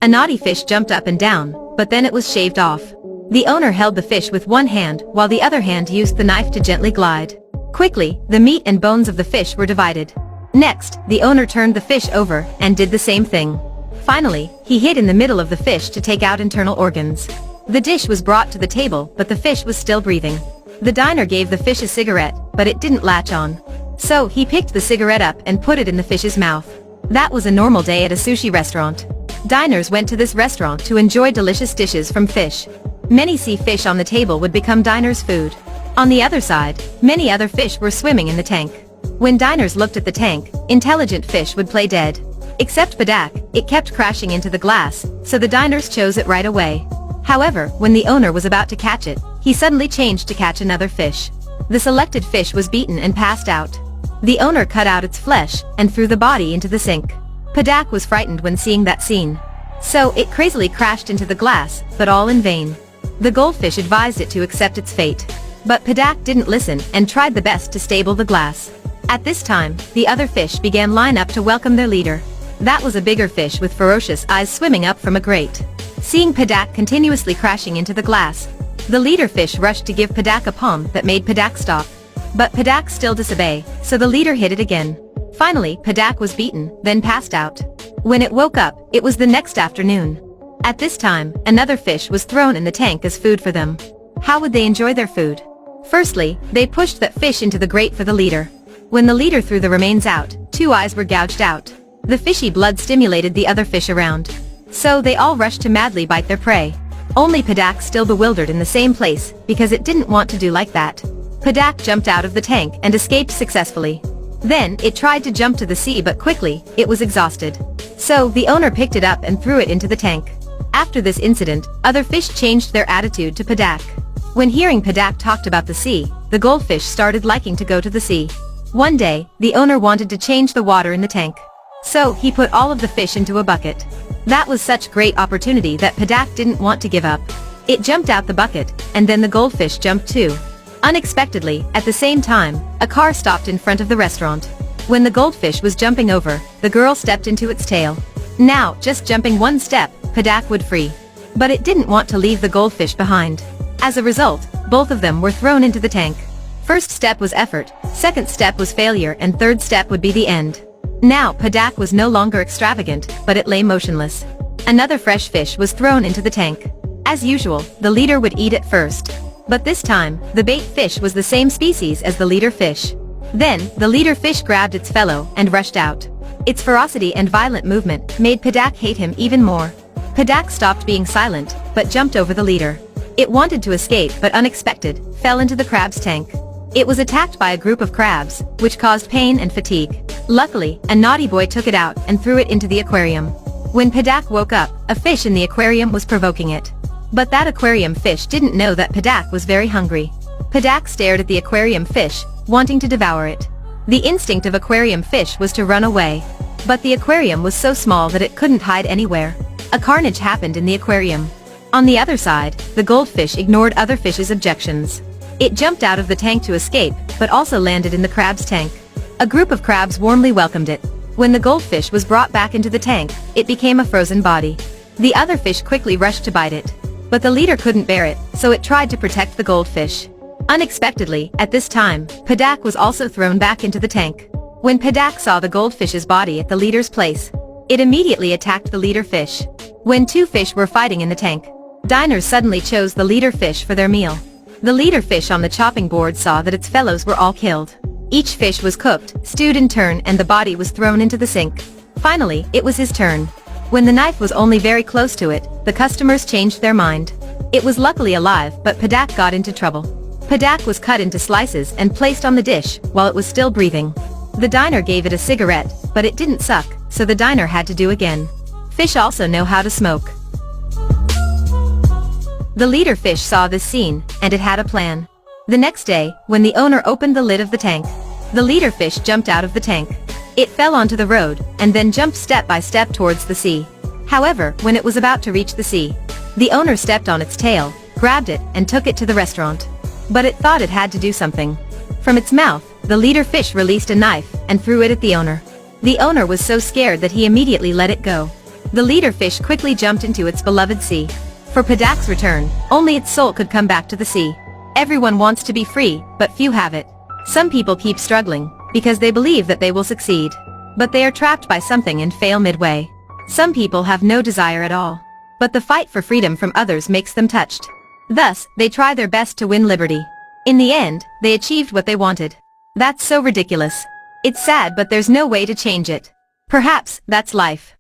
A naughty fish jumped up and down, but then it was shaved off. The owner held the fish with one hand while the other hand used the knife to gently glide. Quickly, the meat and bones of the fish were divided. Next, the owner turned the fish over and did the same thing. Finally, he hid in the middle of the fish to take out internal organs. The dish was brought to the table, but the fish was still breathing. The diner gave the fish a cigarette, but it didn't latch on. So he picked the cigarette up and put it in the fish's mouth. That was a normal day at a sushi restaurant. Diners went to this restaurant to enjoy delicious dishes from fish. Many sea fish on the table would become diners' food. On the other side, many other fish were swimming in the tank. When diners looked at the tank, intelligent fish would play dead. Except Padak, it kept crashing into the glass, so the diners chose it right away. However, when the owner was about to catch it, he suddenly changed to catch another fish. The selected fish was beaten and passed out. The owner cut out its flesh and threw the body into the sink. Padak was frightened when seeing that scene. So it crazily crashed into the glass, but all in vain. The goldfish advised it to accept its fate. But Padak didn't listen and tried the best to stable the glass. At this time, the other fish began line up to welcome their leader. That was a bigger fish with ferocious eyes swimming up from a grate. Seeing Padak continuously crashing into the glass, the leader fish rushed to give Padak a palm that made Padak stop. But Padak still disobeyed, so the leader hit it again. Finally, Padak was beaten, then passed out. When it woke up, it was the next afternoon. At this time, another fish was thrown in the tank as food for them. How would they enjoy their food? Firstly, they pushed that fish into the grate for the leader. When the leader threw the remains out, 2 eyes were gouged out. The fishy blood stimulated the other fish around. So they all rushed to madly bite their prey. Only Padak still bewildered in the same place, because it didn't want to do like that. Padak jumped out of the tank and escaped successfully. Then, it tried to jump to the sea but quickly, it was exhausted. So, the owner picked it up and threw it into the tank. After this incident, other fish changed their attitude to Padak. When hearing Padak talked about the sea, the goldfish started liking to go to the sea. One day, the owner wanted to change the water in the tank. So, he put all of the fish into a bucket. That was such great opportunity that Padak didn't want to give up. It jumped out the bucket, and then the goldfish jumped too. Unexpectedly, at the same time, a car stopped in front of the restaurant. When the goldfish was jumping over, the girl stepped into its tail. Now, just jumping one step, Padak would free. But it didn't want to leave the goldfish behind. As a result, both of them were thrown into the tank. First step was effort, second step was failure, and third step would be the end. Now, Padak was no longer extravagant, but it lay motionless. Another fresh fish was thrown into the tank. As usual, the leader would eat it first. But this time, the bait fish was the same species as the leader fish. Then, the leader fish grabbed its fellow and rushed out. Its ferocity and violent movement made Padak hate him even more. Padak stopped being silent, but jumped over the leader. It wanted to escape but unexpected, fell into the crab's tank. It was attacked by a group of crabs, which caused pain and fatigue. Luckily, a naughty boy took it out and threw it into the aquarium. When Padak woke up, a fish in the aquarium was provoking it. But that aquarium fish didn't know that Padak was very hungry. Padak stared at the aquarium fish, wanting to devour it. The instinct of aquarium fish was to run away. But the aquarium was so small that it couldn't hide anywhere. A carnage happened in the aquarium. On the other side, the goldfish ignored other fish's objections. It jumped out of the tank to escape, but also landed in the crab's tank. A group of crabs warmly welcomed it. When the goldfish was brought back into the tank, it became a frozen body. The other fish quickly rushed to bite it. But the leader couldn't bear it, so it tried to protect the goldfish. Unexpectedly, at this time, Padak was also thrown back into the tank. When Padak saw the goldfish's body at the leader's place, it immediately attacked the leader fish. When 2 fish were fighting in the tank, diners suddenly chose the leader fish for their meal. The leader fish on the chopping board saw that its fellows were all killed. Each fish was cooked, stewed in turn, and the body was thrown into the sink. Finally, it was his turn. When the knife was only very close to it, the customers changed their mind. It was luckily alive, but Padak got into trouble. Padak was cut into slices and placed on the dish, while it was still breathing. The diner gave it a cigarette, but it didn't suck, so the diner had to do again. Fish also know how to smoke. The leader fish saw this scene, and it had a plan. The next day, when the owner opened the lid of the tank, the leader fish jumped out of the tank. It fell onto the road, and then jumped step by step towards the sea. However, when it was about to reach the sea, the owner stepped on its tail, grabbed it, and took it to the restaurant. But it thought it had to do something. From its mouth, the leader fish released a knife, and threw it at the owner. The owner was so scared that he immediately let it go. The leader fish quickly jumped into its beloved sea. For Padak's return, only its soul could come back to the sea. Everyone wants to be free, but few have it. Some people keep struggling, because they believe that they will succeed. But they are trapped by something and fail midway. Some people have no desire at all. But the fight for freedom from others makes them touched. Thus, they try their best to win liberty. In the end, they achieved what they wanted. That's so ridiculous. It's sad, but there's no way to change it. Perhaps, that's life.